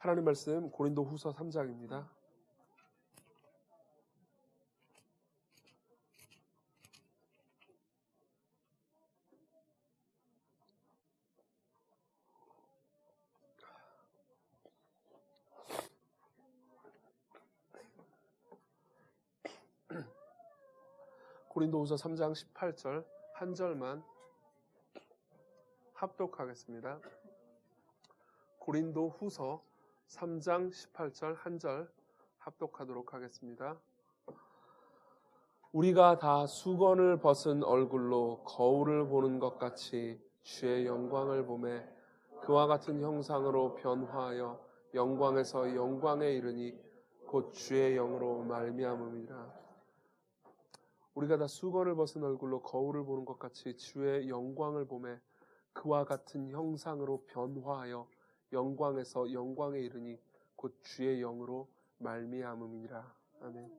하나님 말씀 고린도후서 3장입니다. 고린도후서 3장 18절 한 절만 합독하겠습니다. 고린도후서 3장 18절 한 절 합독하도록 하겠습니다. 우리가 다 수건을 벗은 얼굴로 거울을 보는 것 같이 주의 영광을 보매 그와 같은 형상으로 변화하여 영광에서 영광에 이르니 곧 주의 영으로 말미암음이라. 우리가 다 수건을 벗은 얼굴로 거울을 보는 것 같이 주의 영광을 보매 그와 같은 형상으로 변화하여 영광에서 영광에 이르니 곧 주의 영으로 말미암음이니라. 아멘.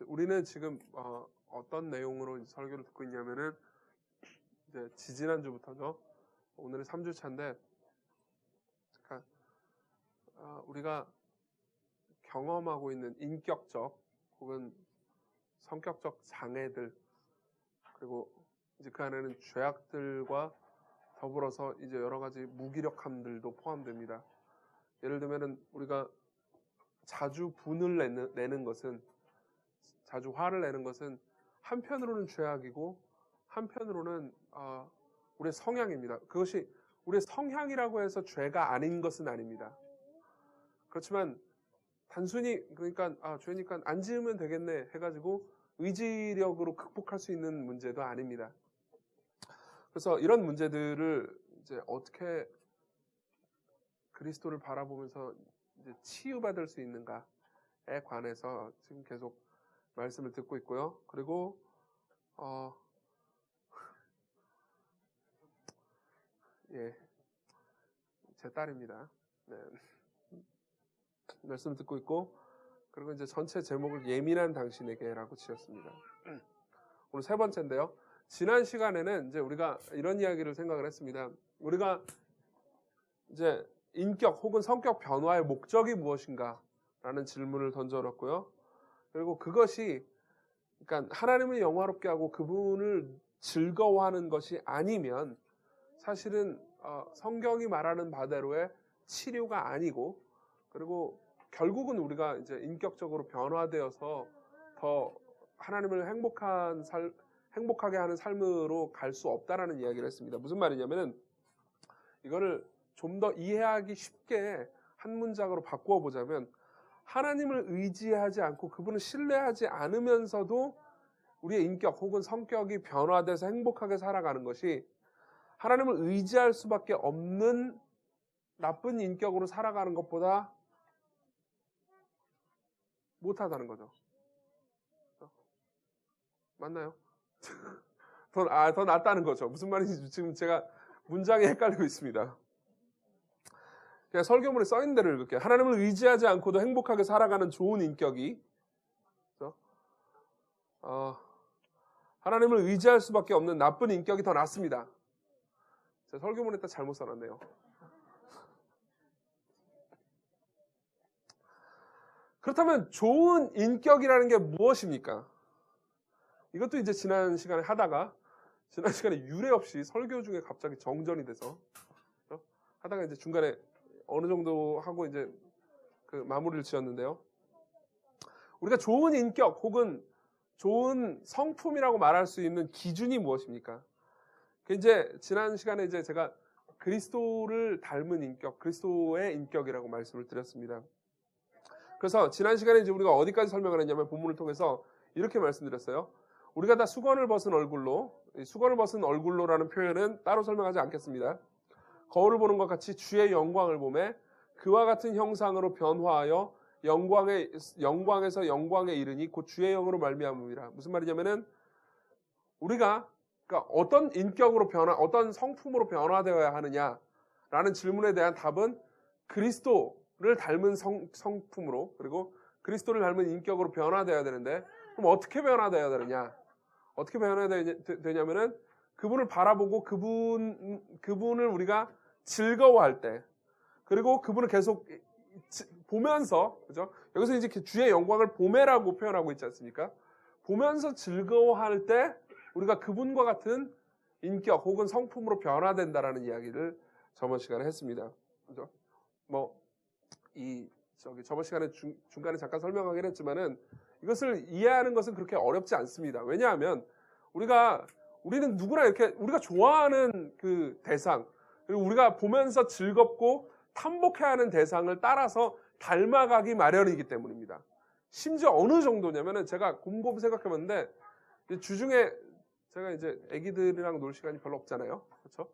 우리는 지금 어떤 내용으로 설교를 듣고 있냐면은 이제 지지난주부터죠. 오늘은 3주 차인데 우리가 경험하고 있는 인격적 혹은 성격적 장애들, 그리고 이제 그 안에는 죄악들과 더불어서 이제 여러 가지 무기력함들도 포함됩니다. 예를 들면은 우리가 자주 분을 내는 것은, 자주 화를 내는 것은 한편으로는 죄악이고 한편으로는 우리의 성향입니다. 그것이 우리의 성향이라고 해서 죄가 아닌 것은 아닙니다. 그렇지만 단순히 그러니까 죄니까 안 지으면 되겠네 해가지고 의지력으로 극복할 수 있는 문제도 아닙니다. 그래서 이런 문제들을 이제 어떻게 그리스도를 바라보면서 이제 치유받을 수 있는가에 관해서 지금 계속 말씀을 듣고 있고요. 그리고 제 딸입니다. 네. 말씀을 듣고 있고, 그리고 이제 전체 제목을 예민한 당신에게라고 지었습니다. 오늘 세 번째인데요. 지난 시간에는 이제 우리가 이런 이야기를 생각을 했습니다. 우리가 이제 인격 혹은 성격 변화의 목적이 무엇인가? 라는 질문을 던져놓고요. 그리고 그것이, 그러니까 하나님을 영화롭게 하고 그분을 즐거워하는 것이 아니면 사실은 성경이 말하는 바대로의 치료가 아니고, 그리고 결국은 우리가 이제 인격적으로 변화되어서 더 하나님을 행복하게 하는 삶으로 갈 수 없다라는 이야기를 했습니다. 무슨 말이냐면은 이거를 좀 더 이해하기 쉽게 한 문장으로 바꾸어 보자면, 하나님을 의지하지 않고 그분을 신뢰하지 않으면서도 우리의 인격 혹은 성격이 변화돼서 행복하게 살아가는 것이 하나님을 의지할 수밖에 없는 나쁜 인격으로 살아가는 것보다 못하다는 거죠. 맞나요? 더 낫다는 거죠. 무슨 말인지 지금 제가 문장이 헷갈리고 있습니다. 그냥 설교문에 써있는 대로 읽을게요. 하나님을 의지하지 않고도 행복하게 살아가는 좋은 인격이, 그렇죠? 하나님을 의지할 수밖에 없는 나쁜 인격이 더 낫습니다. 제가 설교문에 딱 잘못 써놨네요. 그렇다면 좋은 인격이라는 게 무엇입니까? 이것도 이제 지난 시간에 유례 없이 설교 중에 갑자기 정전이 돼서 하다가 이제 중간에 어느 정도 하고 이제 그 마무리를 지었는데요. 우리가 좋은 인격 혹은 좋은 성품이라고 말할 수 있는 기준이 무엇입니까? 이제 지난 시간에 이제 제가 그리스도를 닮은 인격, 그리스도의 인격이라고 말씀을 드렸습니다. 그래서 지난 시간에 이제 우리가 어디까지 설명을 했냐면 본문을 통해서 이렇게 말씀드렸어요. 우리가 다 수건을 벗은 얼굴로라는 표현은 따로 설명하지 않겠습니다. 거울을 보는 것 같이 주의 영광을 보매 그와 같은 형상으로 변화하여 영광에서 영광에 이르니 곧 주의 영으로 말미암음이라. 무슨 말이냐면은 우리가 그러니까 어떤 인격으로 어떤 성품으로 변화되어야 하느냐라는 질문에 대한 답은 그리스도를 닮은 성품으로, 그리고 그리스도를 닮은 인격으로 변화되어야 되는데, 그럼 어떻게 변화되어야 되느냐? 어떻게 변화되냐면은 그분을 바라보고 그분을 우리가 즐거워할 때, 그리고 그분을 계속 보면서, 그죠? 여기서 이제 주의 영광을 보매라고 표현하고 있지 않습니까? 보면서 즐거워할 때 우리가 그분과 같은 인격 혹은 성품으로 변화된다라는 이야기를 저번 시간에 했습니다. 그죠? 저번 시간에 중간에 잠깐 설명하긴 했지만은 이것을 이해하는 것은 그렇게 어렵지 않습니다. 왜냐하면 우리는 누구나 이렇게 우리가 좋아하는 그 대상, 그리고 우리가 보면서 즐겁고 탐복해야 하는 대상을 따라서 닮아가기 마련이기 때문입니다. 심지어 어느 정도냐면은 제가 곰곰 생각해봤는데 주중에 제가 이제 애기들이랑 놀 시간이 별로 없잖아요. 그렇죠?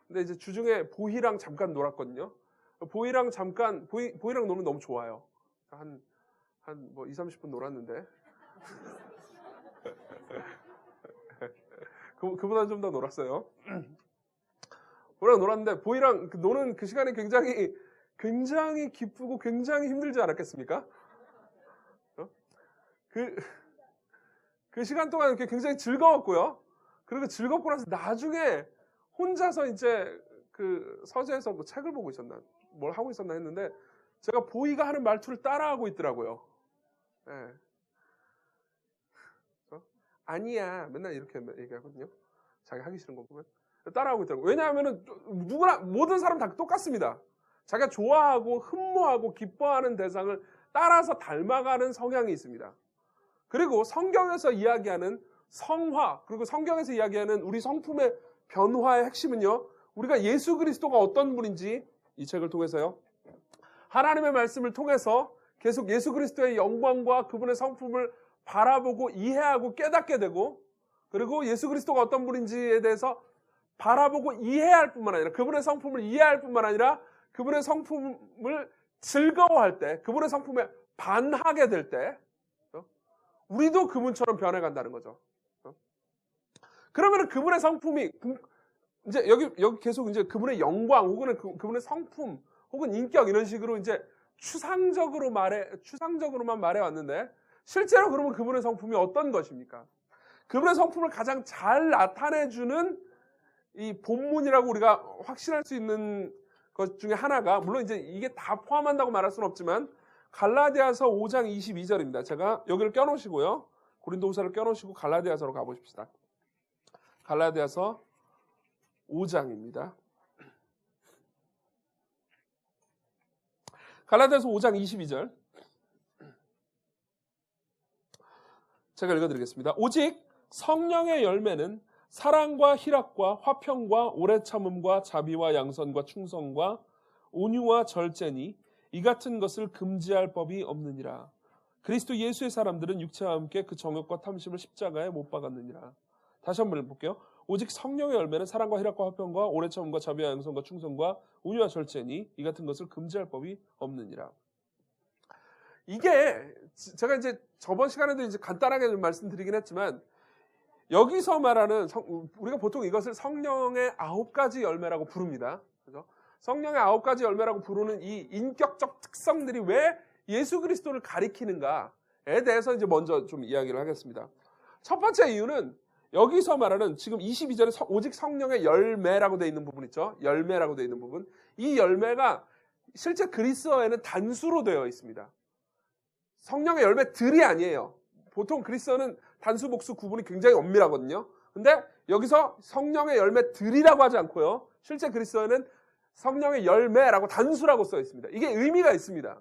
근데 이제 주중에 보희랑 잠깐 놀았거든요. 보희랑 놀면 너무 좋아요. 한 2, 30분 놀았는데. 그보다는 좀 더 놀았어요. 보희랑 놀았는데, 보희랑 노는 그 시간이 굉장히 기쁘고 굉장히 힘들지 않았겠습니까? 그 시간 동안 이렇게 굉장히 즐거웠고요. 그리고 즐겁고 나서 나중에 혼자서 이제 그 서재에서 뭐 책을 보고 있었나, 뭘 하고 있었나 했는데, 제가 보희가 하는 말투를 따라하고 있더라고요. 네. 아니야. 맨날 이렇게 얘기하거든요. 자기 하기 싫은 거 보면. 따라하고 있더라고요. 왜냐하면은 모든 사람 다 똑같습니다. 자기가 좋아하고 흠모하고 기뻐하는 대상을 따라서 닮아가는 성향이 있습니다. 그리고 성경에서 이야기하는 성화, 그리고 성경에서 이야기하는 우리 성품의 변화의 핵심은요, 우리가 예수 그리스도가 어떤 분인지 이 책을 통해서요, 하나님의 말씀을 통해서 계속 예수 그리스도의 영광과 그분의 성품을 바라보고 이해하고 깨닫게 되고, 그리고 예수 그리스도가 어떤 분인지에 대해서 바라보고 이해할 뿐만 아니라, 그분의 성품을 이해할 뿐만 아니라 그분의 성품을 즐거워할 때, 그분의 성품에 반하게 될 때 우리도 그분처럼 변해간다는 거죠. 그러면 그분의 성품이 이제 여기 계속 이제 그분의 영광 혹은 그분의 성품 혹은 인격 이런 식으로 이제 추상적으로만 말해왔는데, 실제로 그러면 그분의 성품이 어떤 것입니까? 그분의 성품을 가장 잘 나타내주는 이 본문이라고 우리가 확신할 수 있는 것 중에 하나가, 물론 이제 이게 다 포함한다고 말할 수는 없지만 갈라디아서 5장 22절입니다. 제가 여기를 껴놓으시고요, 고린도후서를 껴놓으시고 갈라디아서로 가보십시다. 갈라디아서 5장입니다. 갈라디아서 5장 22절 제가 읽어드리겠습니다. 오직 성령의 열매는 사랑과 희락과 화평과 오래 참음과 자비와 양선과 충성과 온유와 절제니 이 같은 것을 금지할 법이 없느니라. 그리스도 예수의 사람들은 육체와 함께 그 정욕과 탐심을 십자가에 못 박았느니라. 다시 한번 읽어볼게요. 오직 성령의 열매는 사랑과 희락과 화평과 오래 참음과 자비와 양선과 충성과 온유와 절제니 이 같은 것을 금지할 법이 없느니라. 이게 제가 이제 저번 시간에도 이제 간단하게 좀 말씀드리긴 했지만, 여기서 말하는 우리가 보통 이것을 성령의 9가지 열매라고 부릅니다. 그죠? 성령의 9가지 열매라고 부르는 이 인격적 특성들이 왜 예수 그리스도를 가리키는가에 대해서 이제 먼저 좀 이야기를 하겠습니다. 첫 번째 이유는 여기서 말하는 지금 22절에 오직 성령의 열매라고 되어 있는 부분 있죠? 열매라고 되어 있는 부분. 이 열매가 실제 그리스어에는 단수로 되어 있습니다. 성령의 열매들이 아니에요. 보통 그리스어는 단수, 복수 구분이 굉장히 엄밀하거든요. 근데 여기서 성령의 열매들이라고 하지 않고요, 실제 그리스어에는 성령의 열매라고 단수라고 써 있습니다. 이게 의미가 있습니다.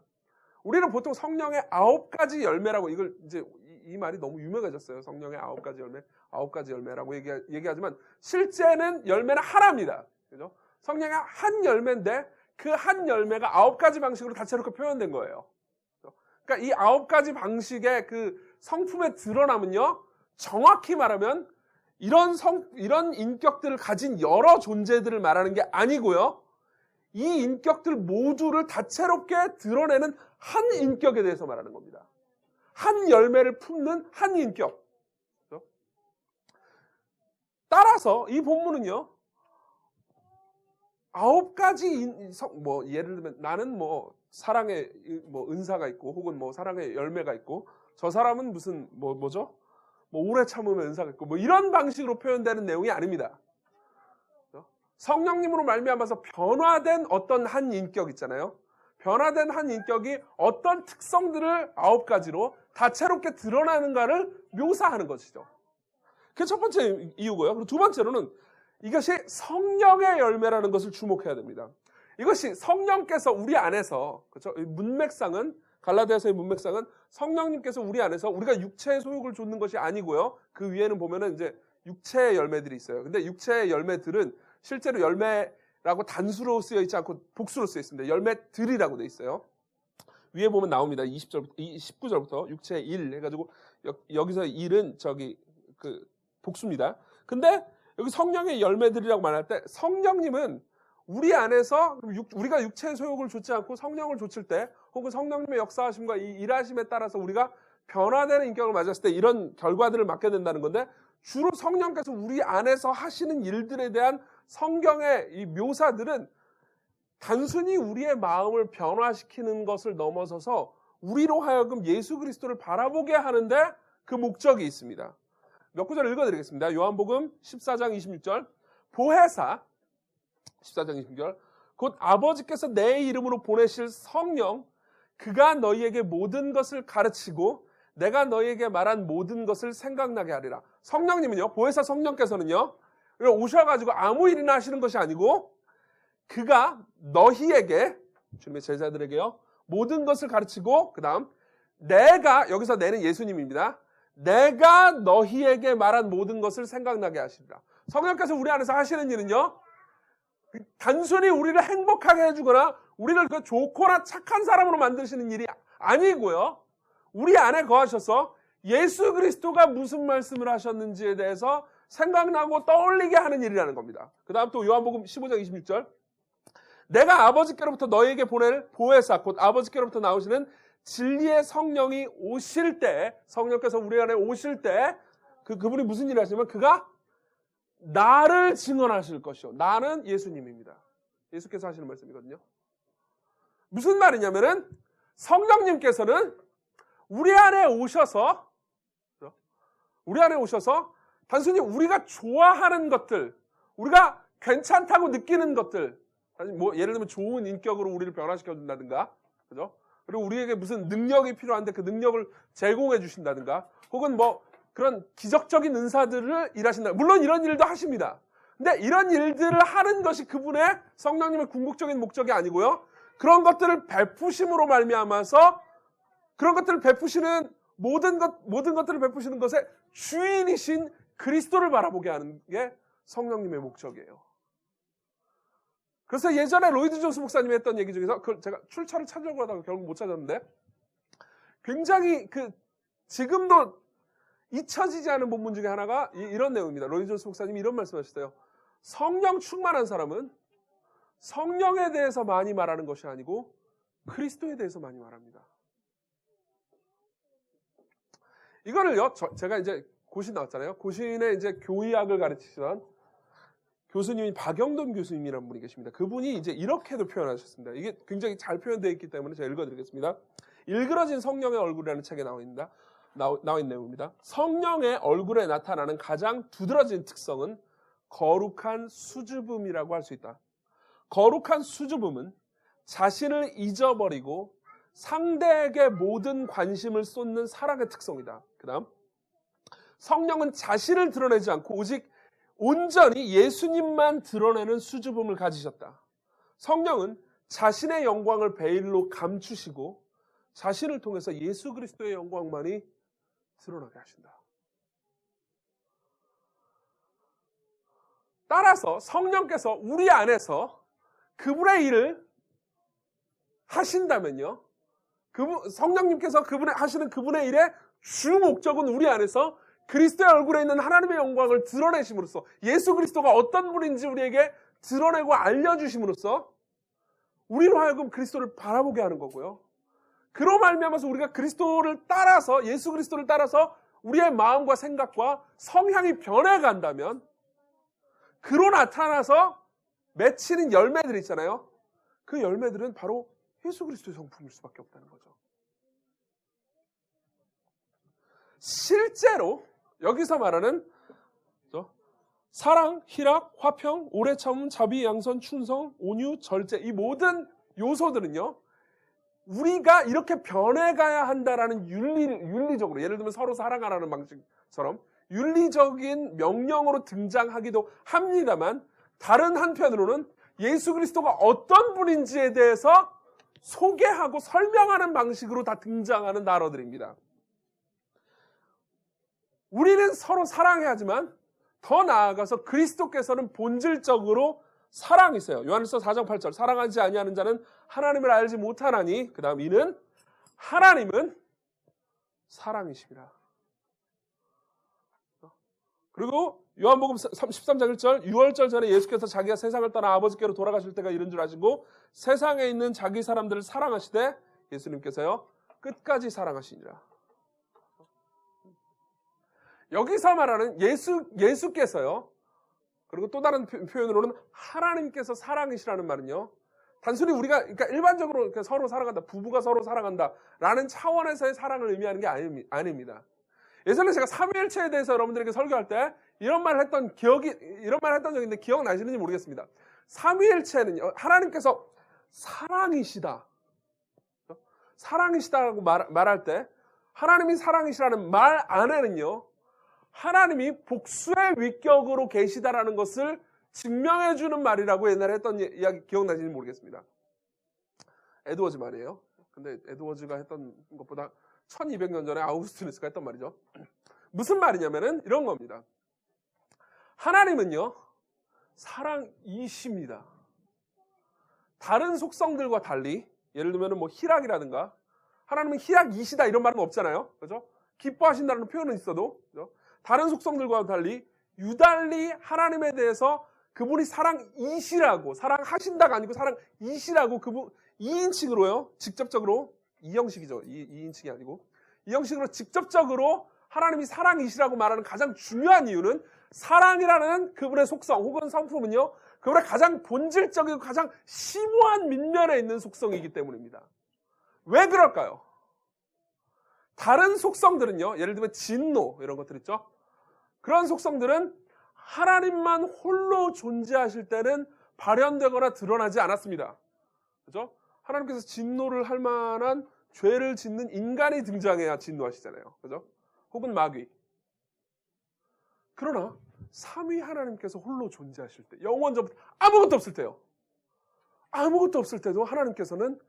우리는 보통 성령의 9가지 열매라고, 이걸 이제 이 말이 너무 유명해졌어요. 성령의 9가지 열매, 9가지 열매라고 얘기하지만 실제는 열매는 하나입니다. 그죠? 성령의 한 열매인데 그 한 열매가 9가지 방식으로 다채롭게 표현된 거예요. 그러니까 이 9가지 방식의 그 성품의 드러남은요, 정확히 말하면 이런 인격들을 가진 여러 존재들을 말하는 게 아니고요, 이 인격들 모두를 다채롭게 드러내는 한 인격에 대해서 말하는 겁니다. 한 열매를 품는 한 인격. 그렇죠? 따라서 이 본문은요, 9가지 예를 들면 나는 사랑의 은사가 있고, 혹은 사랑의 열매가 있고, 저 사람은 무슨 뭐죠? 오래 참으면 은사가 있고, 이런 방식으로 표현되는 내용이 아닙니다. 성령님으로 말미암아서 변화된 어떤 한 인격 있잖아요. 변화된 한 인격이 어떤 특성들을 9가지로 다채롭게 드러나는가를 묘사하는 것이죠. 그게 첫 번째 이유고요. 그리고 두 번째로는 이것이 성령의 열매라는 것을 주목해야 됩니다. 이것이 성령께서 우리 안에서, 그렇죠? 문맥상은, 갈라디아서의 문맥상은 성령님께서 우리 안에서 우리가 육체의 소욕을 좇는 것이 아니고요. 그 위에는 보면은 이제 육체의 열매들이 있어요. 근데 육체의 열매들은 실제로 열매라고 단수로 쓰여 있지 않고 복수로 쓰여 있습니다. 열매들이라고 돼 있어요. 위에 보면 나옵니다. 19절부터 육체의 일 해가지고 여기서 일은 그 복수입니다. 근데 여기 성령의 열매들이라고 말할 때 성령님은 우리 안에서 우리가 육체의 소욕을 좇지 않고 성령을 좇을 때 혹은 성령님의 역사하심과 이 일하심에 따라서 우리가 변화되는 인격을 맞았을 때 이런 결과들을 맡게 된다는 건데 주로 성령께서 우리 안에서 하시는 일들에 대한 성경의 이 묘사들은 단순히 우리의 마음을 변화시키는 것을 넘어서서 우리로 하여금 예수 그리스도를 바라보게 하는데 그 목적이 있습니다. 몇 구절 읽어드리겠습니다. 요한복음 14장 26절 보혜사 14장 26절 곧 아버지께서 내 이름으로 보내실 성령 그가 너희에게 모든 것을 가르치고 내가 너희에게 말한 모든 것을 생각나게 하리라. 성령님은요, 보혜사 성령께서는요 오셔가지고 아무 일이나 하시는 것이 아니고 그가 너희에게 주님의 제자들에게요 모든 것을 가르치고 그 다음 내가 여기서 내는 예수님입니다. 내가 너희에게 말한 모든 것을 생각나게 하시리라. 성령께서 우리 안에서 하시는 일은요 단순히 우리를 행복하게 해주거나 우리를 그 좋거나 착한 사람으로 만드시는 일이 아니고요. 우리 안에 거하셔서 예수 그리스도가 무슨 말씀을 하셨는지에 대해서 생각나고 떠올리게 하는 일이라는 겁니다. 그 다음 또 요한복음 15장 26절 내가 아버지께로부터 너희에게 보낼 보혜사 곧 아버지께로부터 나오시는 진리의 성령이 오실 때 성령께서 우리 안에 오실 때 그분이 무슨 일을 하시냐면 그가 나를 증언하실 것이요. 나는 예수님입니다. 예수께서 하시는 말씀이거든요. 무슨 말이냐면은 성령님께서는 우리 안에 오셔서 단순히 우리가 좋아하는 것들, 우리가 괜찮다고 느끼는 것들, 뭐 예를 들면 좋은 인격으로 우리를 변화시켜 준다든가, 그죠? 그리고 우리에게 무슨 능력이 필요한데 그 능력을 제공해 주신다든가, 혹은 뭐 그런 기적적인 은사들을 일하신다. 물론 이런 일도 하십니다. 근데 이런 일들을 하는 것이 그분의 성령님의 궁극적인 목적이 아니고요. 그런 것들을 베푸심으로 말미암아서 그런 것들을 베푸시는 모든 것들을 베푸시는 것의 주인이신 그리스도를 바라보게 하는 게 성령님의 목적이에요. 그래서 예전에 로이드 존스 목사님이 했던 얘기 중에서 제가 출처를 찾으려고 하다가 결국 못 찾았는데 굉장히 지금도 잊혀지지 않은 본문 중에 하나가 이런 내용입니다. 로이드 존스 목사님이 이런 말씀하셨어요. 성령 충만한 사람은 성령에 대해서 많이 말하는 것이 아니고 그리스도에 대해서 많이 말합니다. 이거를요, 제가 이제 고신 나왔잖아요. 고신에 이제 교의학을 가르치시던 교수님이 박영돈 교수님이라는 분이 계십니다. 그분이 이제 이렇게도 표현하셨습니다. 이게 굉장히 잘 표현되어 있기 때문에 제가 읽어드리겠습니다. 일그러진 성령의 얼굴이라는 책에 나와 있는 내용입니다. 성령의 얼굴에 나타나는 가장 두드러진 특성은 거룩한 수줍음이라고 할 수 있다. 거룩한 수줍음은 자신을 잊어버리고 상대에게 모든 관심을 쏟는 사랑의 특성이다. 그 다음 성령은 자신을 드러내지 않고 오직 온전히 예수님만 드러내는 수줍음을 가지셨다. 성령은 자신의 영광을 베일로 감추시고 자신을 통해서 예수 그리스도의 영광만이 드러나게 하신다. 따라서 성령께서 우리 안에서 그분의 일을 하신다면요. 성령님께서 하시는 그분의 일의 주 목적은 우리 안에서 그리스도의 얼굴에 있는 하나님의 영광을 드러내심으로써 예수 그리스도가 어떤 분인지 우리에게 드러내고 알려주심으로써 우리로 하여금 그리스도를 바라보게 하는 거고요. 그로 말미암아서 우리가 그리스도를 따라서 예수 그리스도를 따라서 우리의 마음과 생각과 성향이 변해간다면 그로 나타나서 맺히는 열매들이 있잖아요. 그 열매들은 바로 예수 그리스도의 성품일 수밖에 없다는 거죠. 실제로 여기서 말하는 사랑, 희락, 화평, 오래 참음, 자비, 양선, 충성, 온유, 절제, 이 모든 요소들은요, 우리가 이렇게 변해가야 한다라는 윤리적으로, 예를 들면 서로 사랑하라는 방식처럼 윤리적인 명령으로 등장하기도 합니다만, 다른 한편으로는 예수 그리스도가 어떤 분인지에 대해서 소개하고 설명하는 방식으로 다 등장하는 단어들입니다. 우리는 서로 사랑해야 하지만 더 나아가서 그리스도께서는 본질적으로 사랑이세요. 요한일서 4장 8절, 사랑하지 아니하는 자는 하나님을 알지 못하나니, 그 다음 이는 하나님은 사랑이십니다. 그리고 요한복음 13장 1절, 유월절 전에 예수께서 자기가 세상을 떠나 아버지께로 돌아가실 때가 이른 줄 아시고 세상에 있는 자기 사람들을 사랑하시되 예수님께서요 끝까지 사랑하시니라. 여기서 말하는 예수께서요, 그리고 또 다른 표현으로는 하나님께서 사랑이시라는 말은요, 단순히 우리가 그러니까 일반적으로 이렇게 서로 사랑한다, 부부가 서로 사랑한다라는 차원에서의 사랑을 의미하는 게 아닙니다. 예전에 제가 삼위일체에 대해서 여러분들에게 설교할 때 이런 말을 했던 적이 있는데 기억나시는지 모르겠습니다. 삼위일체는요, 하나님께서 사랑이시다, 사랑이시다라고 말할 때 하나님이 사랑이시라는 말 안에는요, 하나님이 복수의 위격으로 계시다라는 것을 증명해주는 말이라고 옛날에 했던 이야기 기억나시는지 모르겠습니다. 에드워즈 말이에요. 근데 에드워즈가 했던 것보다 1200년 전에 아우구스티누스가 했던 말이죠. 무슨 말이냐면은 이런 겁니다. 하나님은요, 사랑이십니다. 다른 속성들과 달리, 예를 들면 뭐 희락이라든가, 하나님은 희락이시다 이런 말은 없잖아요. 그죠? 기뻐하신다는 표현은 있어도, 그죠? 다른 속성들과 달리 유달리 하나님에 대해서 그분이 사랑이시라고, 사랑하신다가 아니고 사랑이시라고 그분 2인칭으로요, 직접적으로, 이 형식이죠. 2인칭이 아니고 이 형식으로 직접적으로 하나님이 사랑이시라고 말하는 가장 중요한 이유는 사랑이라는 그분의 속성 혹은 성품은요, 그분의 가장 본질적이고 가장 심오한 민면에 있는 속성이기 때문입니다. 왜 그럴까요? 다른 속성들은요, 예를 들면 진노 이런 것들 있죠. 그런 속성들은 하나님만 홀로 존재하실 때는 발현되거나 드러나지 않았습니다. 그죠? 하나님께서 진노를 할 만한 죄를 짓는 인간이 등장해야 진노하시잖아요. 그죠? 혹은 마귀. 그러나 삼위 하나님께서 홀로 존재하실 때, 영원전부터 아무것도 없을 때요, 아무것도 없을 때도 하나님께서는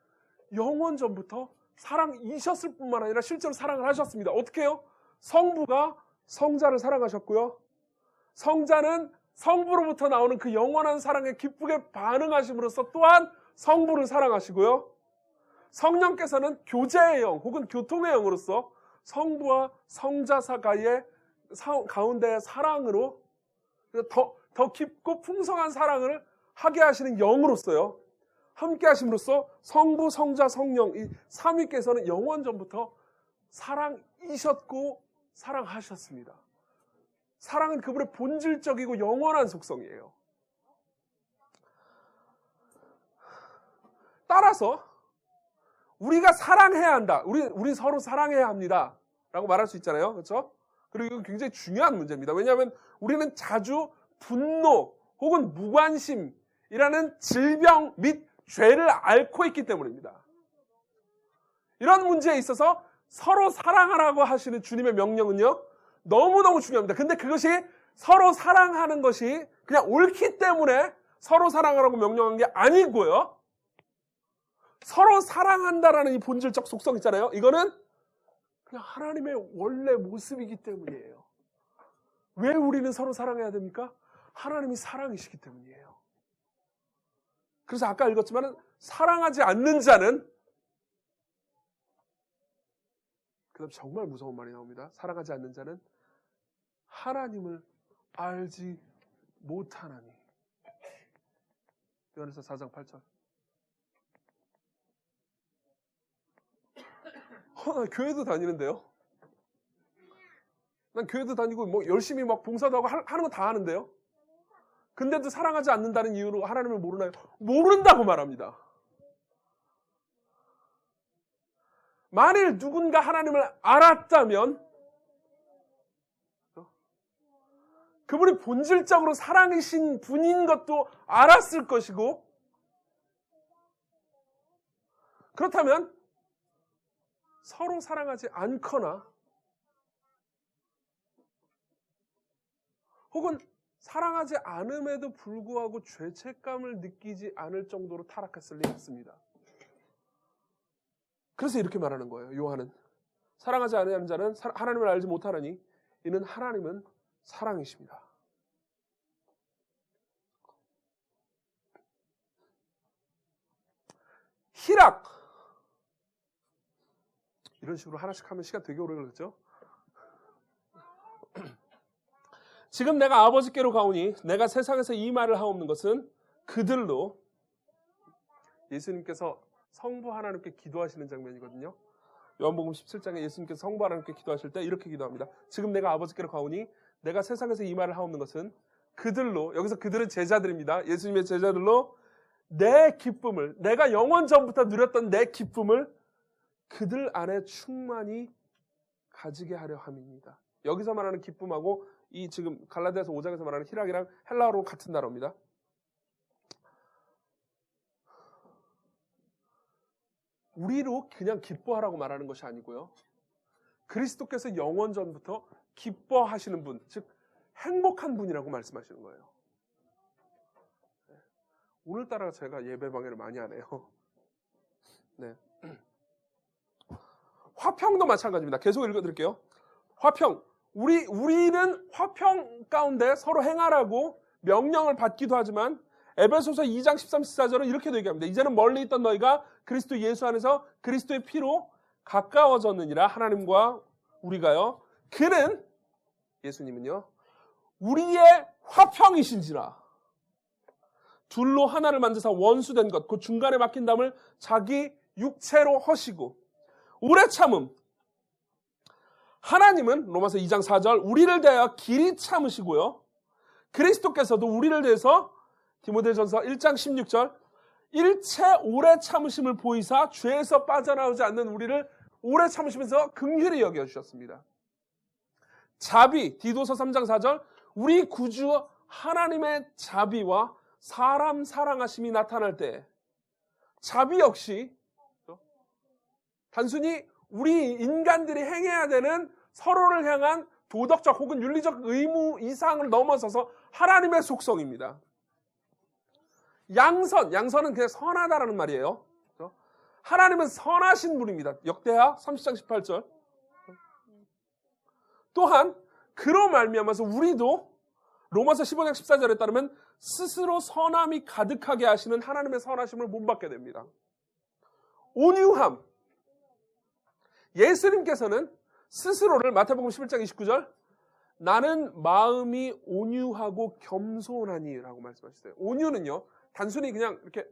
영원전부터 사랑이셨을 뿐만 아니라 실제로 사랑을 하셨습니다. 어떻게 해요? 성부가 성자를 사랑하셨고요, 성자는 성부로부터 나오는 그 영원한 사랑에 기쁘게 반응하심으로써 또한 성부를 사랑하시고요, 성령께서는 교제의 영 혹은 교통의 영으로서 성부와 성자 사이의 가운데의 사랑으로 더 깊고 풍성한 사랑을 하게 하시는 영으로서요, 함께 하심으로써 성부, 성자, 성령 이 삼위께서는 영원전부터 사랑이셨고 사랑하셨습니다. 사랑은 그분의 본질적이고 영원한 속성이에요. 따라서 우리가 사랑해야 한다, 우리 서로 사랑해야 합니다 라고 말할 수 있잖아요. 그렇죠? 그리고 이건 굉장히 중요한 문제입니다. 왜냐하면 우리는 자주 분노 혹은 무관심이라는 질병 및 죄를 앓고 있기 때문입니다. 이런 문제에 있어서 서로 사랑하라고 하시는 주님의 명령은요, 너무너무 중요합니다. 근데 그것이 서로 사랑하는 것이 그냥 옳기 때문에 서로 사랑하라고 명령한 게 아니고요, 서로 사랑한다라는 이 본질적 속성 있잖아요. 이거는 그냥 하나님의 원래 모습이기 때문이에요. 왜 우리는 서로 사랑해야 됩니까? 하나님이 사랑이시기 때문이에요. 그래서 아까 읽었지만 사랑하지 않는 자는, 그다음 정말 무서운 말이 나옵니다. 사랑하지 않는 자는 하나님을 알지 못하나니. 요한일서 4장 8절. 나 교회도 다니는데요. 난 교회도 다니고 뭐 열심히 막 봉사도 하고 하는 거 다 하는데요. 근데도 사랑하지 않는다는 이유로 하나님을 모르나요? 모른다고 말합니다. 만일 누군가 하나님을 알았다면 그분이 본질적으로 사랑이신 분인 것도 알았을 것이고, 그렇다면 서로 사랑하지 않거나 혹은 사랑하지 않음에도 불구하고 죄책감을 느끼지 않을 정도로 타락했을 리가 없습니다. 그래서 이렇게 말하는 거예요. 요한은 사랑하지 않는 자는 하나님을 알지 못하나니 이는 하나님은 사랑이십니다. 희락, 이런 식으로 하나씩 하면 시간 되게 오래 걸렸죠. 지금 내가 아버지께로 가오니 내가 세상에서 이 말을 하옵는 것은 그들로, 예수님께서 성부 하나님께 기도하시는 장면이거든요. 요한복음 17장에 예수님께서 성부 하나님께 기도하실 때 이렇게 기도합니다. 지금 내가 아버지께로 가오니 내가 세상에서 이 말을 하옵는 것은 그들로, 여기서 그들은 제자들입니다. 예수님의 제자들로 내 기쁨을, 내가 영원 전부터 누렸던 내 기쁨을 그들 안에 충만히 가지게 하려 함입니다. 여기서 말하는 기쁨하고 이 지금 갈라디아서 5장에서 말하는 희락이랑 헬라어로 같은 단어입니다. 우리로 그냥 기뻐하라고 말하는 것이 아니고요. 그리스도께서 영원 전부터 기뻐하시는 분, 즉 행복한 분이라고 말씀하시는 거예요. 오늘따라 제가 예배 방해를 많이 하네요. 네. 화평도 마찬가지입니다. 계속 읽어드릴게요. 화평. 우리는 화평 가운데 서로 행하라고 명령을 받기도 하지만 에베소서 2장 13, 14절은 이렇게도 얘기합니다. 이제는 멀리 있던 너희가 그리스도 예수 안에서 그리스도의 피로 가까워졌느니라. 하나님과 우리가요. 그는, 예수님은요, 우리의 화평이신지라. 둘로 하나를 만드사 원수된 것, 그 중간에 막힌 담을 자기 육체로 허시고, 오래 참음. 하나님은 로마서 2장 4절 우리를 대하여 길이 참으시고요. 그리스도께서도 우리를 대해서 디모데전서 1장 16절 일체 오래 참으심을 보이사 죄에서 빠져나오지 않는 우리를 오래 참으시면서 긍휼히 여겨주셨습니다. 자비, 디도서 3장 4절 우리 구주 하나님의 자비와 사람 사랑하심이 나타날 때 자비 역시 단순히 우리 인간들이 행해야 되는 서로를 향한 도덕적 혹은 윤리적 의무 이상을 넘어서서 하나님의 속성입니다. 양선은 그냥 선하다라는 말이에요. 하나님은 선하신 분입니다. 역대하 30장 18절. 또한 그로 말미암아서 우리도 로마서 15장 14절에 따르면 스스로 선함이 가득하게 하시는 하나님의 선하심을 본받게 됩니다. 온유함. 예수님께서는 스스로를 마태복음 11장 29절 나는 마음이 온유하고 겸손하니 라고 말씀하셨어요. 온유는요 단순히 그냥 이렇게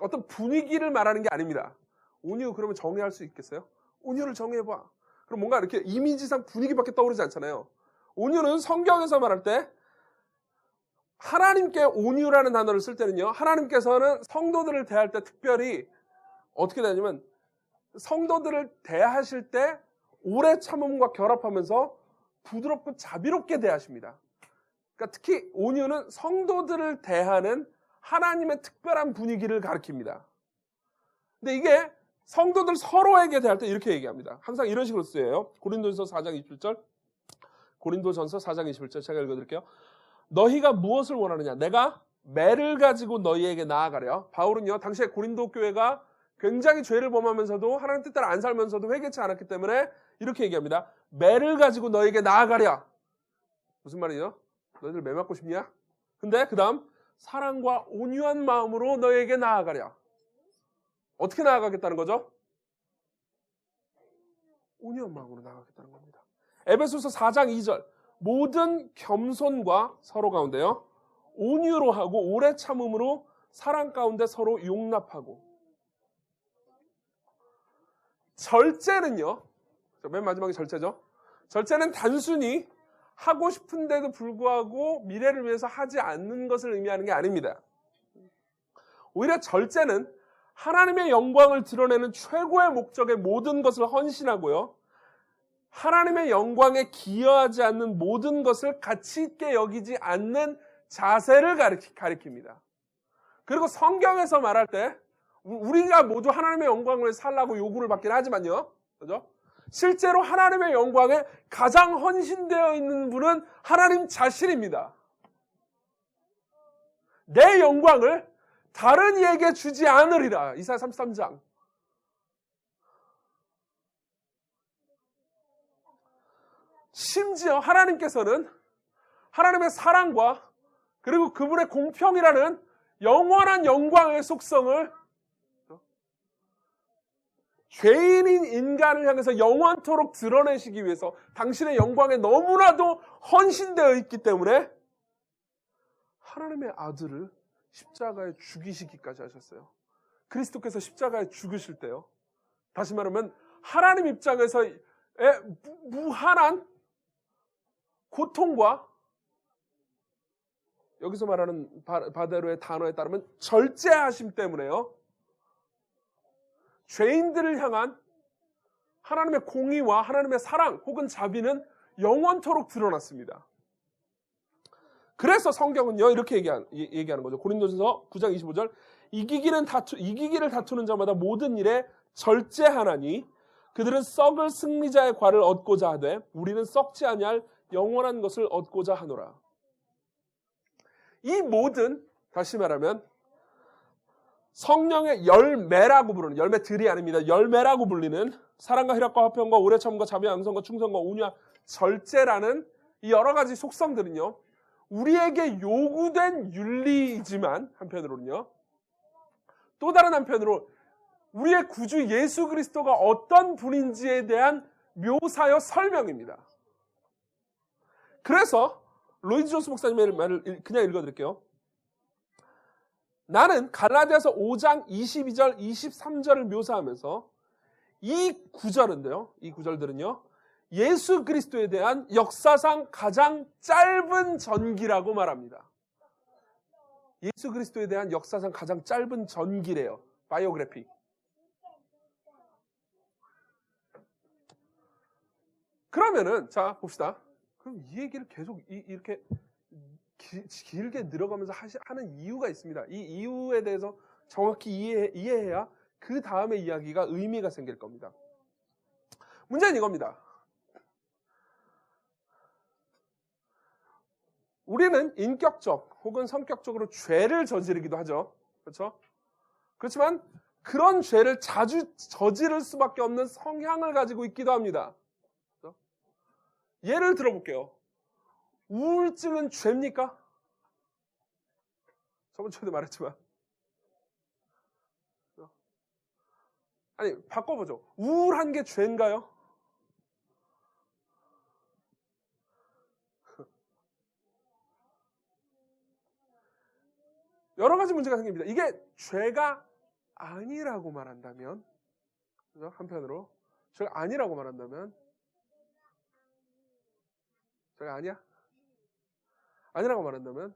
어떤 분위기를 말하는 게 아닙니다. 온유 그러면 정의할 수 있겠어요? 온유를 정의해봐. 그럼 뭔가 이렇게 이미지상 분위기밖에 떠오르지 않잖아요. 온유는 성경에서 말할 때 하나님께 온유라는 단어를 쓸 때는요, 하나님께서는 성도들을 대할 때 특별히 어떻게 되냐면 성도들을 대하실 때 오래 참음과 결합하면서 부드럽고 자비롭게 대하십니다. 그러니까 특히 온유는 성도들을 대하는 하나님의 특별한 분위기를 가리킵니다. 근데 이게 성도들 서로에게 대할 때 이렇게 얘기합니다. 항상 이런 식으로 쓰여요. 고린도전서 4장 27절. 고린도전서 4장 21절 제가 읽어드릴게요. 너희가 무엇을 원하느냐? 내가 매를 가지고 너희에게 나아가려. 바울은요, 당시에 고린도 교회가 굉장히 죄를 범하면서도 하나님 뜻대로 안 살면서도 회개치 않았기 때문에 이렇게 얘기합니다. 매를 가지고 너희에게 나아가랴. 무슨 말이죠? 너희들 매 맞고 싶냐? 근데 그 다음 사랑과 온유한 마음으로 너희에게 나아가랴. 어떻게 나아가겠다는 거죠? 온유한 마음으로 나아가겠다는 겁니다. 에베소서 4장 2절 모든 겸손과 서로 가운데요 온유로 하고 오래 참음으로 사랑 가운데 서로 용납하고. 절제는요, 맨 마지막에 절제죠. 절제는 단순히 하고 싶은데도 불구하고 미래를 위해서 하지 않는 것을 의미하는 게 아닙니다. 오히려 절제는 하나님의 영광을 드러내는 최고의 목적의 모든 것을 헌신하고요, 하나님의 영광에 기여하지 않는 모든 것을 가치 있게 여기지 않는 자세를 가리킵니다. 그리고 성경에서 말할 때 우리가 모두 하나님의 영광을 살라고 요구를 받긴 하지만요. 그죠? 실제로 하나님의 영광에 가장 헌신되어 있는 분은 하나님 자신입니다. 내 영광을 다른 이에게 주지 않으리라. 이사야 33장. 심지어 하나님께서는 하나님의 사랑과 그리고 그분의 공평이라는 영원한 영광의 속성을 죄인인 인간을 향해서 영원토록 드러내시기 위해서 당신의 영광에 너무나도 헌신되어 있기 때문에 하나님의 아들을 십자가에 죽이시기까지 하셨어요. 그리스도께서 십자가에 죽으실 때요. 다시 말하면 하나님 입장에서의 무한한 고통과 여기서 말하는 바대로의 단어에 따르면 절제하심 때문에요. 죄인들을 향한 하나님의 공의와 하나님의 사랑 혹은 자비는 영원토록 드러났습니다. 그래서 성경은요 이렇게 얘기하는 거죠. 고린도전서 9장 25절 이기기를 다투는 자마다 모든 일에 절제하나니 그들은 썩을 승리자의 과를 얻고자 하되 우리는 썩지 아니할 영원한 것을 얻고자 하노라. 이 모든 다시 말하면 성령의 열매라고 부르는 열매들이 아닙니다. 열매라고 불리는 사랑과 희락과 화평과 오래 참음과 자비와 양선과 충성과 온유와 절제라는 이 여러 가지 속성들은요. 우리에게 요구된 윤리이지만 한편으로는요. 또 다른 한편으로 우리의 구주 예수 그리스도가 어떤 분인지에 대한 묘사여 설명입니다. 그래서 로이드 존스 목사님의 말을 그냥 읽어드릴게요. 나는 갈라디아서 5장 22절, 23절을 묘사하면서 이 구절들은요. 예수 그리스도에 대한 역사상 가장 짧은 전기라고 말합니다. 예수 그리스도에 대한 역사상 가장 짧은 전기래요. 바이오그래피. 그러면은 자 봅시다. 그럼 이 얘기를 계속 이렇게 길게 늘어가면서 하는 이유가 있습니다. 이 이유에 대해서 정확히 이해해야 그 다음의 이야기가 의미가 생길 겁니다. 문제는 이겁니다. 우리는 인격적 혹은 성격적으로 죄를 저지르기도 하죠. 그렇죠? 그렇지만 그런 죄를 자주 저지를 수밖에 없는 성향을 가지고 있기도 합니다. 그렇죠? 예를 들어볼게요. 우울증은 죄입니까? 저번 주에도 말했지만. 아니, 바꿔보죠. 우울한 게 죄인가요? 여러 가지 문제가 생깁니다. 이게 죄가 아니라고 말한다면, 그죠? 한편으로, 죄가 아니라고 말한다면, 죄가 아니야? 아니라고 말한다면,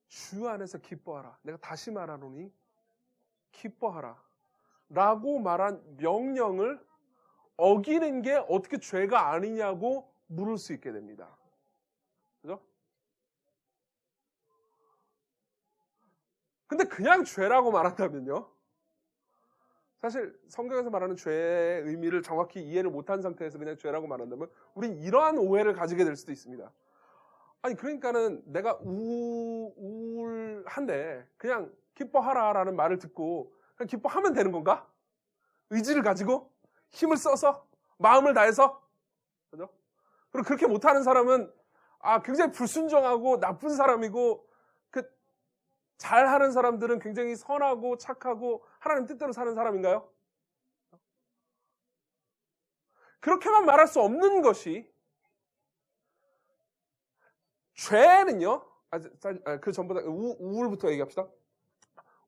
주 안에서 기뻐하라. 내가 다시 말하노니, 기뻐하라. 라고 말한 명령을 어기는 게 어떻게 죄가 아니냐고 물을 수 있게 됩니다. 그죠? 근데 그냥 죄라고 말한다면요. 사실 성경에서 말하는 죄의 의미를 정확히 이해를 못한 상태에서 그냥 죄라고 말한다면 우린 이러한 오해를 가지게 될 수도 있습니다. 아니 그러니까는 내가 우울한데 그냥 기뻐하라라는 말을 듣고 그냥 기뻐하면 되는 건가? 의지를 가지고 힘을 써서 마음을 다해서 그죠? 그리고 그렇게 못하는 사람은 굉장히 불순종하고 나쁜 사람이고 잘하는 사람들은 굉장히 선하고 착하고 하나님 뜻대로 사는 사람인가요? 그렇게만 말할 수 없는 것이 죄는요. 그 전보다 우울부터 얘기합시다.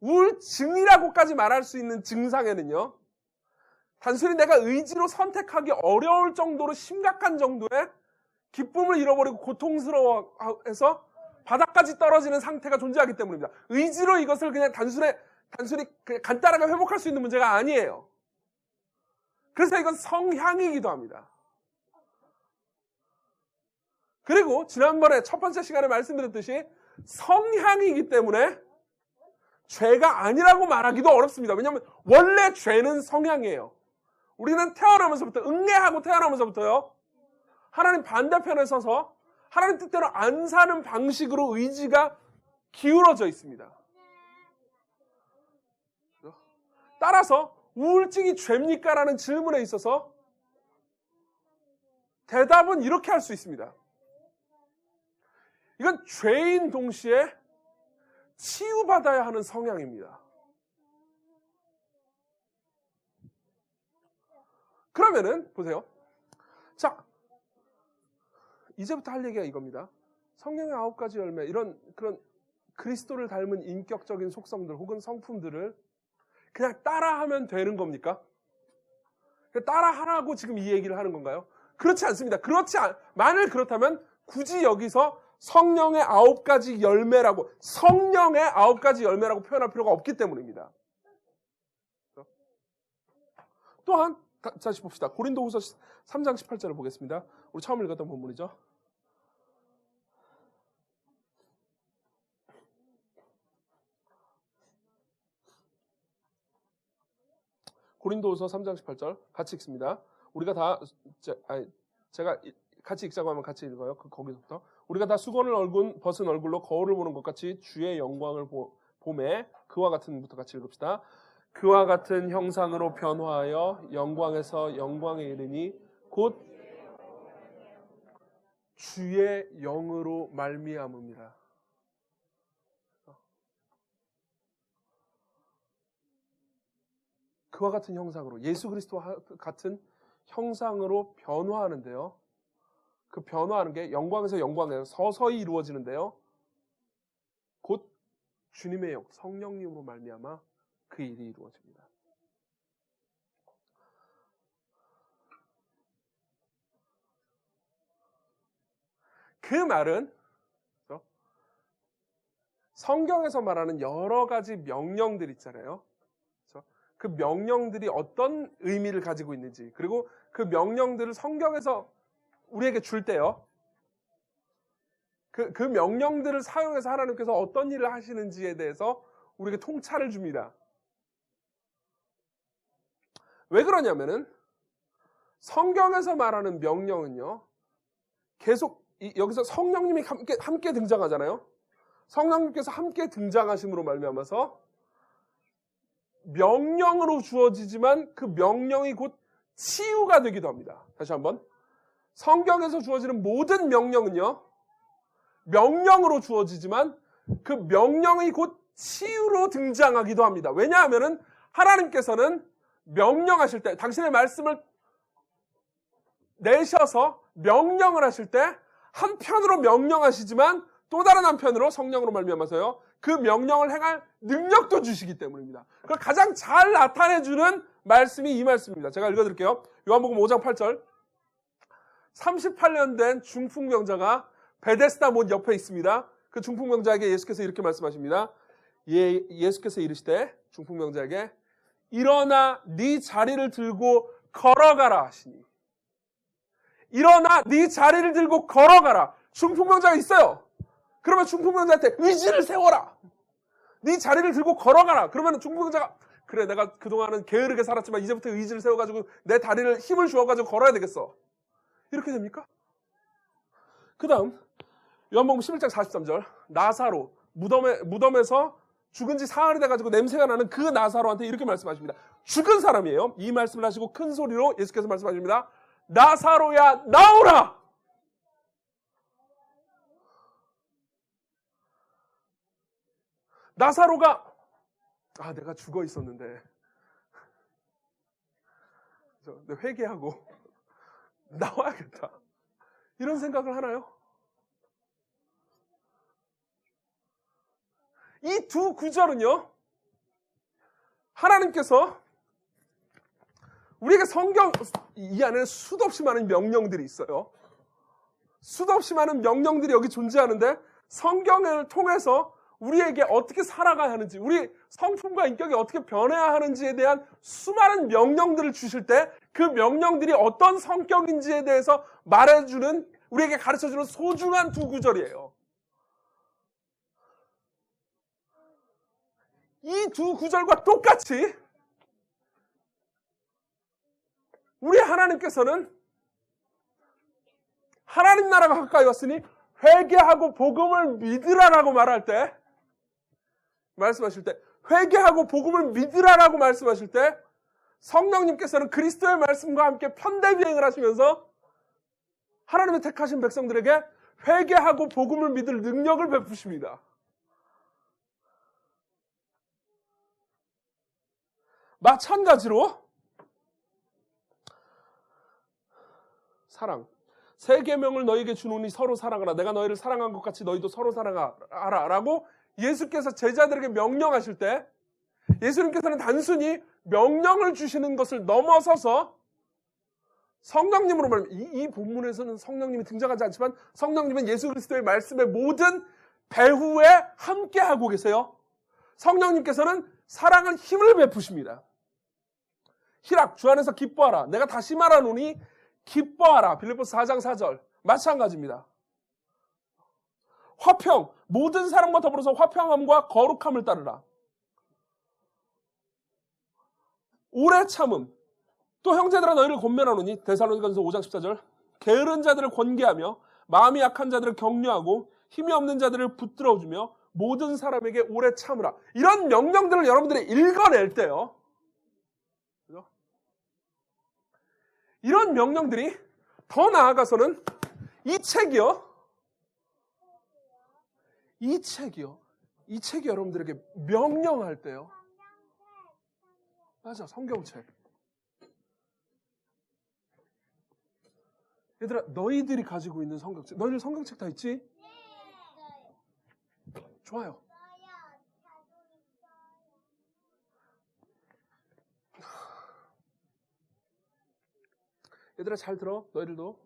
우울증이라고까지 말할 수 있는 증상에는요. 단순히 내가 의지로 선택하기 어려울 정도로 심각한 정도의 기쁨을 잃어버리고 고통스러워해서 바닥까지 떨어지는 상태가 존재하기 때문입니다. 의지로 이것을 그냥 단순히 그냥 간단하게 회복할 수 있는 문제가 아니에요. 그래서 이건 성향이기도 합니다. 그리고 지난번에 첫 번째 시간에 말씀드렸듯이 성향이기 때문에 죄가 아니라고 말하기도 어렵습니다. 왜냐하면 원래 죄는 성향이에요. 우리는 태어나면서부터 응애하고 태어나면서부터요. 하나님 반대편에 서서 하나님 뜻대로 안 사는 방식으로 의지가 기울어져 있습니다. 따라서 우울증이 죄입니까? 라는 질문에 있어서 대답은 이렇게 할 수 있습니다. 이건 죄인 동시에 치유받아야 하는 성향입니다. 그러면은 보세요. 자, 이제부터 할 얘기가 이겁니다. 성령의 9가지 열매, 이런 그런 그리스도를 닮은 인격적인 속성들 혹은 성품들을 그냥 따라하면 되는 겁니까? 따라하라고 지금 이 얘기를 하는 건가요? 그렇지 않습니다. 만일 그렇다면 굳이 여기서 성령의 9가지 열매라고, 성령의 9가지 열매라고 표현할 필요가 없기 때문입니다. 또한 다시 봅시다. 고린도후서 3장 18절을 보겠습니다. 우리 처음 읽었던 본문이죠. 고린도후서 3장 18절 같이 읽습니다. 우리가 다 제가 같이 읽자고 하면 같이 읽어요. 거기서부터. 우리가 다 수건을 벗은 얼굴로 거울을 보는 것 같이 주의 영광을 보매 그와 같은부터 같이 읽읍시다. 그와 같은 형상으로 변화하여 영광에서 영광에 이르니 곧 주의 영으로 말미암음이라. 그와 같은 형상으로, 예수 그리스도와 같은 형상으로 변화하는데요. 그 변화하는 게 영광에서 영광에 서서히 이루어지는데요. 곧 주님의 영, 성령님으로 말미암아 그 일이 이루어집니다. 그 말은 성경에서 말하는 여러 가지 명령들 있잖아요. 그 명령들이 어떤 의미를 가지고 있는지, 그리고 그 명령들을 성경에서 우리에게 줄 때요. 그 명령들을 사용해서 하나님께서 어떤 일을 하시는지에 대해서 우리에게 통찰을 줍니다. 왜 그러냐면은 성경에서 말하는 명령은요. 계속 여기서 성령님이 함께 등장하잖아요. 성령님께서 함께 등장하심으로 말미암아서 명령으로 주어지지만 그 명령이 곧 치유가 되기도 합니다. 다시 한번. 성경에서 주어지는 모든 명령은요. 명령으로 주어지지만 그 명령이 곧 치유로 등장하기도 합니다. 왜냐하면은 하나님께서는 명령하실 때, 당신의 말씀을 내셔서 명령을 하실 때 한편으로 명령하시지만 또 다른 한편으로 성령으로 말미암아서요. 그 명령을 행할 능력도 주시기 때문입니다. 그걸 가장 잘 나타내주는 말씀이 이 말씀입니다. 제가 읽어드릴게요. 요한복음 5장 8절. 38년 된 중풍병자가 베데스다 못 옆에 있습니다. 그 중풍병자에게 예수께서 이렇게 말씀하십니다. 예수께서 이르시되 중풍병자에게 일어나 네 자리를 들고 걸어가라 하시니. 일어나 네 자리를 들고 걸어가라. 중풍병자가 있어요. 그러면 중풍병자한테 의지를 세워라. 네 자리를 들고 걸어가라. 그러면 중풍병자가 그래, 내가 그동안은 게으르게 살았지만 이제부터 의지를 세워가지고 내 다리를 힘을 주어가지고 걸어야 되겠어. 이렇게 됩니까? 그 다음 요한복음 11장 43절. 나사로 무덤에서 죽은 지 사흘이 돼가지고 냄새가 나는 그 나사로한테 이렇게 말씀하십니다. 죽은 사람이에요. 이 말씀을 하시고 큰 소리로 예수께서 말씀하십니다. 나사로야 나오라. 나사로가 내가 죽어 있었는데 회개하고 나와야겠다. 이런 생각을 하나요? 이 두 구절은요. 하나님께서 우리에게 성경 이 안에는 수도 없이 많은 명령들이 있어요. 수도 없이 많은 명령들이 여기 존재하는데 성경을 통해서 우리에게 어떻게 살아가야 하는지, 우리 성품과 인격이 어떻게 변해야 하는지에 대한 수많은 명령들을 주실 때 그 명령들이 어떤 성격인지에 대해서 말해주는, 우리에게 가르쳐주는 소중한 두 구절이에요. 이 두 구절과 똑같이 우리 하나님께서는 하나님 나라가 가까이 왔으니 회개하고 복음을 믿으라라고 말씀하실 때 회개하고 복음을 믿으라라고 말씀하실 때 성령님께서는 그리스도의 말씀과 함께 편대비행을 하시면서 하나님의 택하신 백성들에게 회개하고 복음을 믿을 능력을 베푸십니다. 마찬가지로 사랑, 세 계명을 너희에게 주노니 서로 사랑하라. 내가 너희를 사랑한 것 같이 너희도 서로 사랑하라 라고 예수께서 제자들에게 명령하실 때 예수님께서는 단순히 명령을 주시는 것을 넘어서서 성령님으로 말하면 이 본문에서는 성령님이 등장하지 않지만 성령님은 예수 그리스도의 말씀의 모든 배후에 함께하고 계세요. 성령님께서는 사랑은 힘을 베푸십니다. 희락, 주 안에서 기뻐하라. 내가 다시 말하노니 기뻐하라. 빌립보서 4장 4절 마찬가지입니다. 화평, 모든 사람과 더불어서 화평함과 거룩함을 따르라. 오래 참음, 또 형제들아 너희를 권면하노니 데살로니가전서 5장 14절 게으른 자들을 권계하며 마음이 약한 자들을 격려하고 힘이 없는 자들을 붙들어주며 모든 사람에게 오래 참으라. 이런 명령들을 여러분들이 읽어낼 때요, 그죠? 이런 명령들이 더 나아가서는 이 책이 여러분들에게 명령할 때요. 맞아, 성경책. 얘들아, 너희들이 가지고 있는 성경책, 너희들 성경책 다 있지? 좋아요. 얘들아, 잘 들어. 너희들도.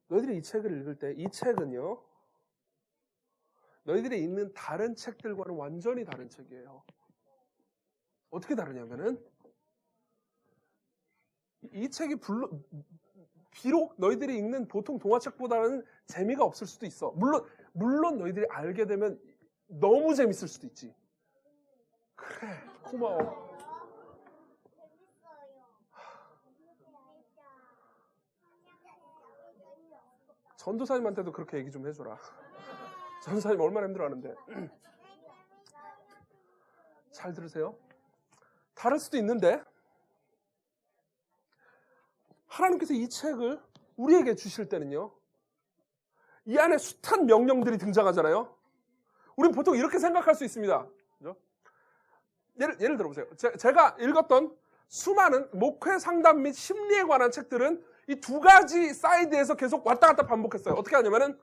너희들이 이 책을 읽을 때 이 책은요, 너희들이 읽는 다른 책들과는 완전히 다른 책이에요. 어떻게 다르냐면은 이 책이 비록 너희들이 읽는 보통 동화책보다는 재미가 없을 수도 있어. 물론 너희들이 알게 되면 너무 재밌을 수도 있지. 그래, 고마워. 전도사님한테도 그렇게 얘기 좀 해줘라. 전도사님 얼마나 힘들어하는데. 잘 들으세요. 다를 수도 있는데 하나님께서 이 책을 우리에게 주실 때는요, 이 안에 숱한 명령들이 등장하잖아요. 우리는 보통 이렇게 생각할 수 있습니다. 그죠? 예를 들어보세요. 제가 읽었던 수많은 목회 상담 및 심리에 관한 책들은 이 두 가지 사이드에서 계속 왔다 갔다 반복했어요. 어떻게 하냐면은,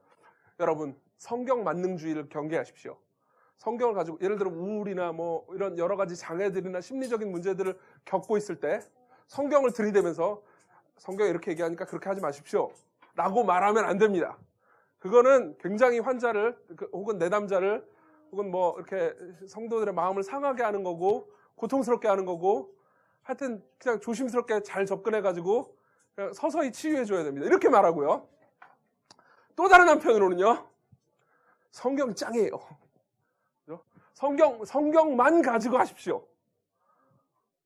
여러분, 성경 만능주의를 경계하십시오. 성경을 가지고 예를 들어 우울이나 뭐 이런 여러 가지 장애들이나 심리적인 문제들을 겪고 있을 때 성경을 들이대면서 성경이 이렇게 얘기하니까 그렇게 하지 마십시오 라고 말하면 안 됩니다. 그거는 굉장히 환자를 혹은 내담자를 혹은 뭐 이렇게 성도들의 마음을 상하게 하는 거고 고통스럽게 하는 거고, 하여튼 그냥 조심스럽게 잘 접근해가지고 그냥 서서히 치유해줘야 됩니다. 이렇게 말하고요. 또 다른 한편으로는요, 성경이 짱이에요. 성경만 가지고 하십시오.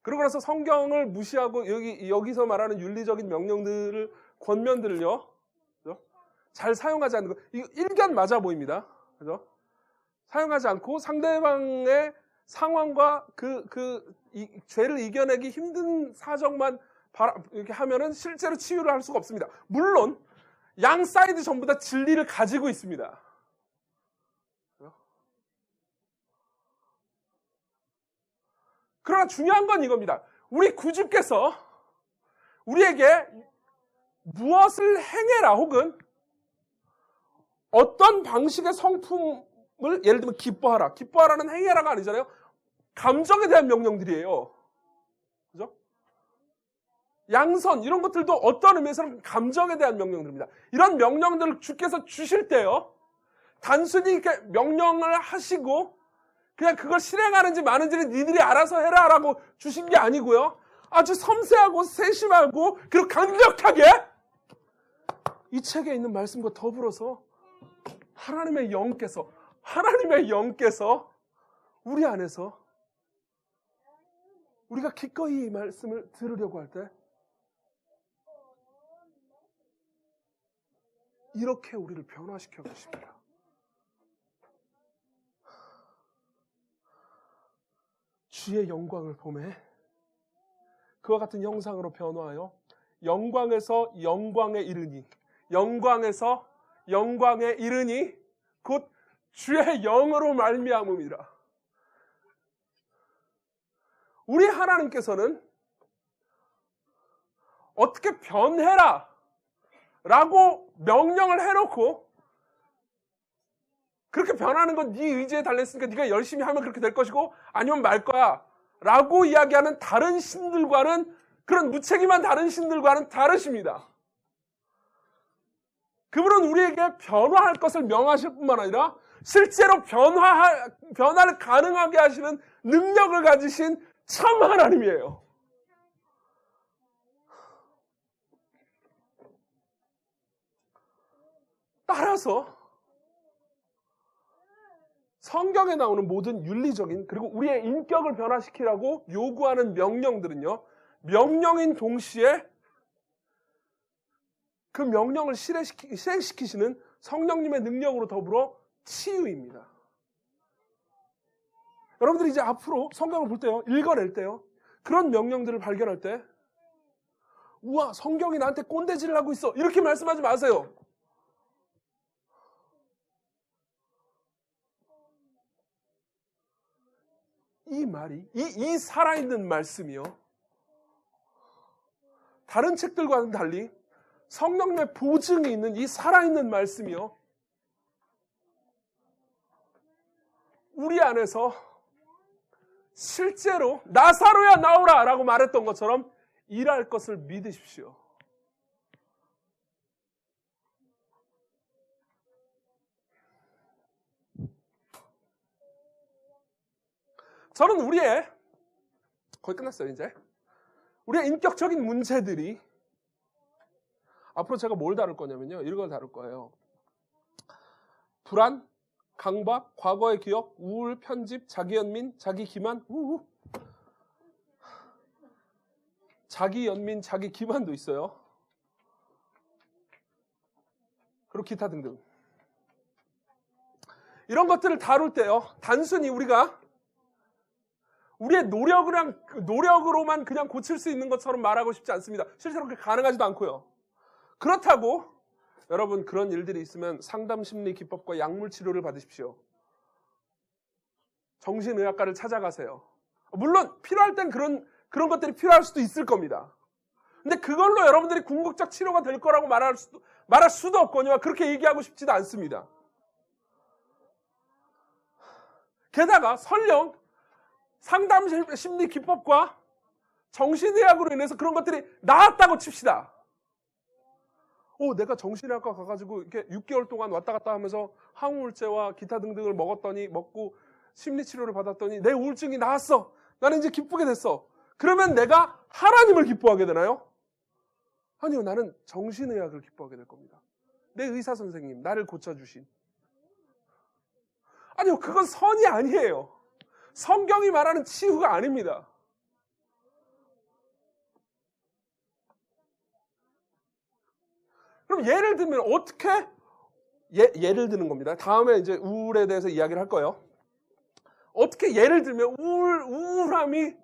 그러고 나서 성경을 무시하고 여기서 말하는 윤리적인 명령들을, 권면들을요, 그죠? 잘 사용하지 않는 거. 이거 일견 맞아 보입니다. 그죠? 사용하지 않고 상대방의 상황과 이 죄를 이겨내기 힘든 사정만 이렇게 하면은 실제로 치유를 할 수가 없습니다. 물론, 양 사이드 전부 다 진리를 가지고 있습니다. 그러나 중요한 건 이겁니다. 우리 구주께서 우리에게 무엇을 행해라 혹은 어떤 방식의 성품을, 예를 들면 기뻐하라. 기뻐하라는 행해라가 아니잖아요. 감정에 대한 명령들이에요. 그죠? 양선, 이런 것들도 어떤 의미에서는 감정에 대한 명령들입니다. 이런 명령들을 주께서 주실 때요, 단순히 이렇게 명령을 하시고 그냥 그걸 실행하는지 마는지는 니들이 알아서 해라라고 주신 게 아니고요. 아주 섬세하고 세심하고 그리고 강력하게 이 책에 있는 말씀과 더불어서 하나님의 영께서 우리 안에서 우리가 기꺼이 이 말씀을 들으려고 할 때 이렇게 우리를 변화시켜 계십니다. 주의 영광을 보매 그와 같은 형상으로 변화하여 영광에서 영광에 이르니 곧 주의 영으로 말미암음이라. 우리 하나님께서는 어떻게 변해라 라고 명령을 해놓고 그렇게 변하는 건 네 의지에 달려있으니까 네가 열심히 하면 그렇게 될 것이고 아니면 말 거야 라고 이야기하는 다른 신들과는, 그런 무책임한 다른 신들과는 다르십니다. 그분은 우리에게 변화할 것을 명하실 뿐만 아니라 실제로 변화를 가능하게 하시는 능력을 가지신 참 하나님이에요. 따라서 성경에 나오는 모든 윤리적인 그리고 우리의 인격을 변화시키라고 요구하는 명령들은요, 명령인 동시에 그 명령을 실행시키시는 성령님의 능력으로 더불어 치유입니다. 여러분들이 이제 앞으로 성경을 볼 때요, 읽어낼 때요, 그런 명령들을 발견할 때 우와, 성경이 나한테 꼰대질을 하고 있어 이렇게 말씀하지 마세요. 이 말이, 이 살아있는 말씀이요, 다른 책들과는 달리 성령님의 보증이 있는 이 살아있는 말씀이요, 우리 안에서 실제로 나사로야 나오라 라고 말했던 것처럼 일할 것을 믿으십시오. 저는 우리의, 거의 끝났어요 이제, 우리의 인격적인 문제들이 앞으로 제가 뭘 다룰 거냐면요, 이걸 다룰 거예요. 불안, 강박, 과거의 기억, 우울, 편집, 자기연민, 자기기만, 자기연민, 자기기만도 있어요. 그리고 기타 등등. 이런 것들을 다룰 때요, 단순히 우리가 우리의 노력으로만 그냥 고칠 수 있는 것처럼 말하고 싶지 않습니다. 실제로 그렇게 가능하지도 않고요. 그렇다고 여러분 그런 일들이 있으면 상담심리 기법과 약물 치료를 받으십시오. 정신의학과를 찾아가세요. 물론 필요할 땐 그런 것들이 필요할 수도 있을 겁니다. 근데 그걸로 여러분들이 궁극적 치료가 될 거라고 말할 수도 없거니와 그렇게 얘기하고 싶지도 않습니다. 게다가 설령 상담심리 기법과 정신의학으로 인해서 그런 것들이 나았다고 칩시다. 내가 정신의학과 가가지고 이렇게 6개월 동안 왔다 갔다 하면서 항우울제와 기타 등등을 먹고 심리치료를 받았더니 내 우울증이 나았어. 나는 이제 기쁘게 됐어. 그러면 내가 하나님을 기뻐하게 되나요? 아니요, 나는 정신의학을 기뻐하게 될 겁니다. 내 의사 선생님, 나를 고쳐주신. 아니요, 그건 선이 아니에요. 성경이 말하는 치유가 아닙니다. 그럼 예를 들면 어떻게 예를 드는 겁니다. 다음에 이제 우울에 대해서 이야기를 할 거예요. 어떻게 예를 들면 우울함이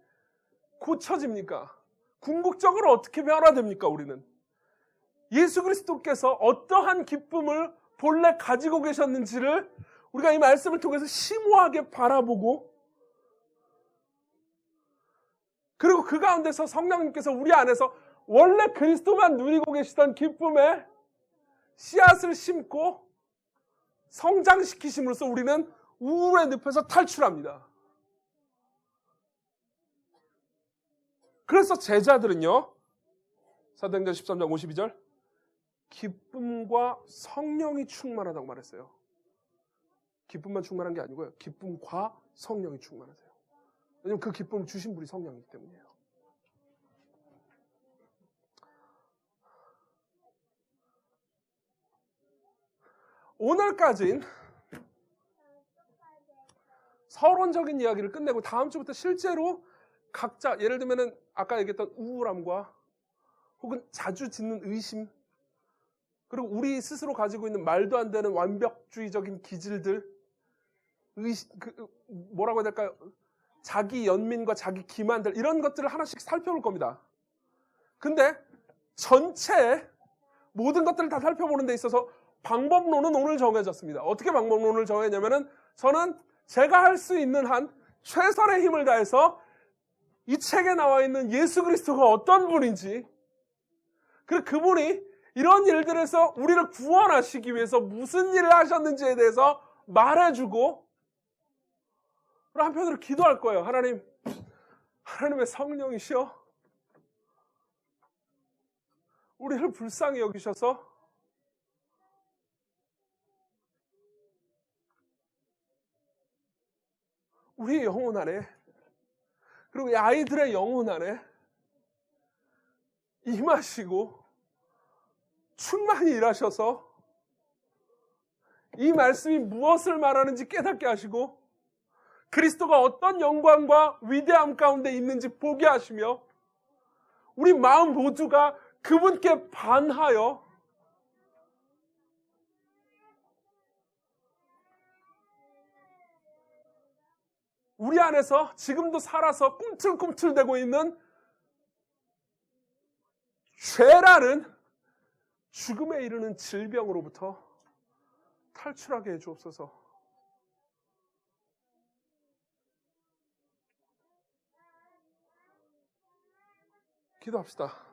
고쳐집니까? 궁극적으로 어떻게 변화됩니까? 우리는 예수 그리스도께서 어떠한 기쁨을 본래 가지고 계셨는지를 우리가 이 말씀을 통해서 심오하게 바라보고, 그리고 그 가운데서 성령님께서 우리 안에서 원래 그리스도만 누리고 계시던 기쁨의 씨앗을 심고 성장시키심으로써 우리는 우울의 늪에서 탈출합니다. 그래서 제자들은요, 사도행전 13장 52절, 기쁨과 성령이 충만하다고 말했어요. 기쁨만 충만한 게 아니고요. 기쁨과 성령이 충만하세요. 왜냐하면 그 기쁨을 주신 분이 성령이기 때문이에요. 오늘까지는 서론적인 이야기를 끝내고 다음 주부터 실제로 각자 예를 들면은 아까 얘기했던 우울함과 혹은 자주 짓는 의심 그리고 우리 스스로 가지고 있는 말도 안 되는 완벽주의적인 기질들 뭐라고 해야 될까요? 자기 연민과 자기 기만들 이런 것들을 하나씩 살펴볼 겁니다. 근데 전체 모든 것들을 다 살펴보는 데 있어서 방법론은 오늘 정해졌습니다. 어떻게 방법론을 정했냐면은 저는 제가 할 수 있는 한 최선의 힘을 다해서 이 책에 나와 있는 예수 그리스도가 어떤 분인지 그리고 그분이 이런 일들에서 우리를 구원하시기 위해서 무슨 일을 하셨는지에 대해서 말해주고 한편으로 기도할 거예요. 하나님의 성령이시여 우리를 불쌍히 여기셔서 우리의 영혼 안에 그리고 이 아이들의 영혼 안에 임하시고 충만히 일하셔서 이 말씀이 무엇을 말하는지 깨닫게 하시고 그리스도가 어떤 영광과 위대함 가운데 있는지 보게 하시며 우리 마음 모두가 그분께 반하여 우리 안에서 지금도 살아서 꿈틀꿈틀대고 있는 죄라는 죽음에 이르는 질병으로부터 탈출하게 해주옵소서. 기도합시다.